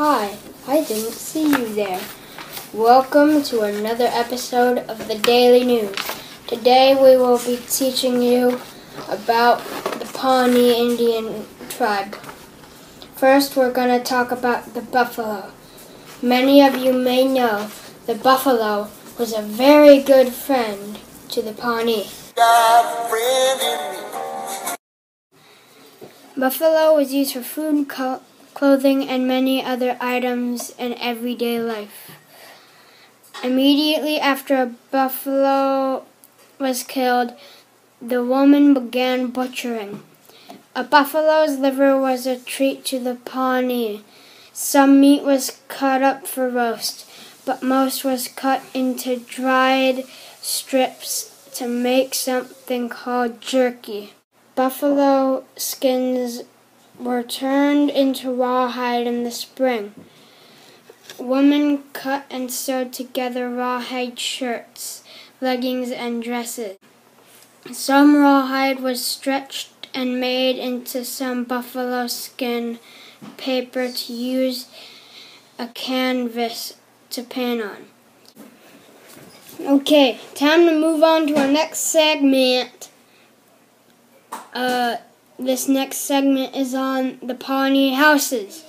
Hi, I didn't see you there. Welcome to another episode of the Daily News. Today we will be teaching you about the Pawnee Indian tribe. First, we're going to talk about the buffalo. Many of you may know the buffalo was a very good friend to the Pawnee. Buffalo was used for food, clothing, and many other items in everyday life. Immediately after a buffalo was killed, the woman began butchering. A buffalo's liver was a treat to the Pawnee. Some meat was cut up for roast, but most was cut into dried strips to make something called jerky. Buffalo skins were turned into rawhide in the spring. Women cut and sewed together rawhide shirts, leggings, and dresses. Some rawhide was stretched and made into some buffalo skin paper to use a canvas to paint on. Okay, time to move on to our next segment. This next segment is on the Pawnee houses.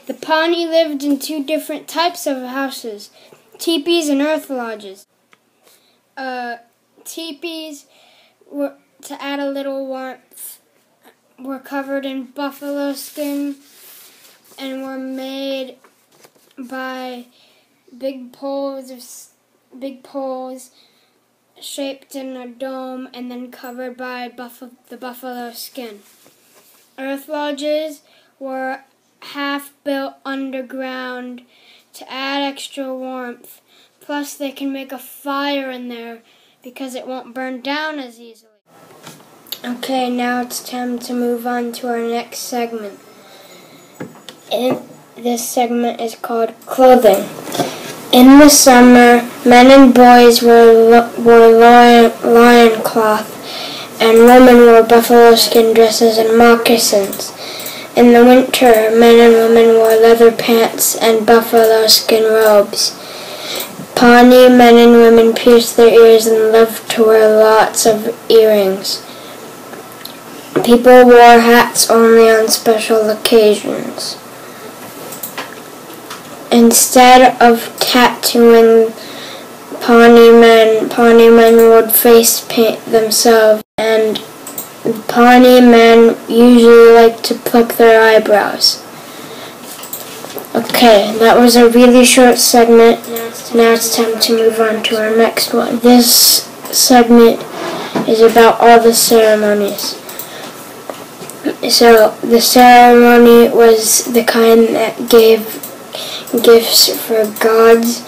The Pawnee lived in two different types of houses, teepees and earth lodges. Teepees, were, to add a little warmth, were covered in buffalo skin and were made by big poles shaped in a dome and then covered by the buffalo skin. Earth lodges were half built underground to add extra warmth. Plus they can make a fire in there because it won't burn down as easily. Okay, now it's time to move on to our next segment. This segment is called clothing. In the summer, men and boys wore loincloth, and women wore buffalo skin dresses and moccasins. In the winter, men and women wore leather pants and buffalo skin robes. Pawnee men and women pierced their ears and loved to wear lots of earrings. People wore hats only on special occasions. Instead of tattooing Pawnee men would face paint themselves, and Pawnee men usually like to pluck their eyebrows. Okay, that was a really short segment. Now it's time to move on to our next one. This segment is about all the ceremonies. So, the ceremony was the kind that gave gifts for gods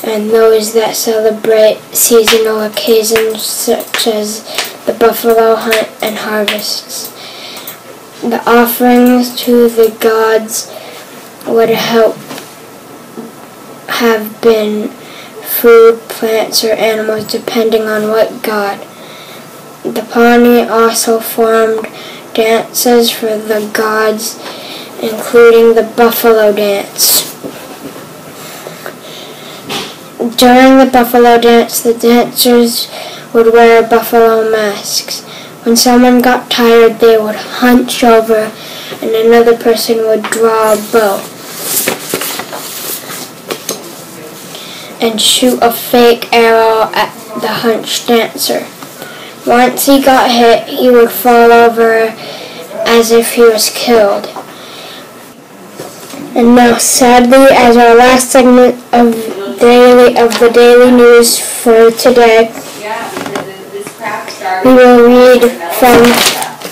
and those that celebrate seasonal occasions such as the buffalo hunt and harvests. The offerings to the gods would have been food, plants, or animals depending on what god. The Pawnee also formed dances for the gods, including the buffalo dance. During the buffalo dance, the dancers would wear buffalo masks. When someone got tired, they would hunch over and another person would draw a bow and shoot a fake arrow at the hunched dancer. Once he got hit, he would fall over as if he was killed. And now, sadly, as our last segment of the daily news for today, we will read from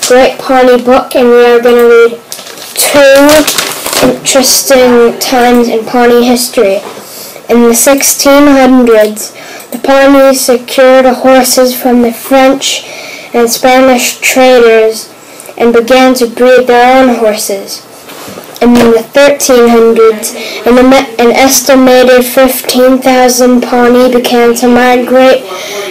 Great Pawnee Book, and we are going to read two interesting times in Pawnee history. In the 1600s, the Pawnees secured horses from the French and Spanish traders and began to breed their own horses. In the 1300s, an estimated 15,000 Pawnee began to migrate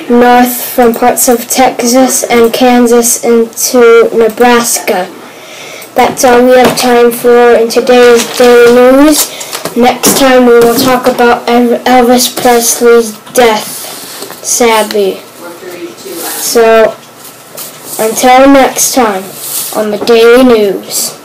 north from parts of Texas and Kansas into Nebraska. That's all we have time for in today's Daily News. Next time we will talk about Elvis Presley's death, sadly. So, until next time on the Daily News.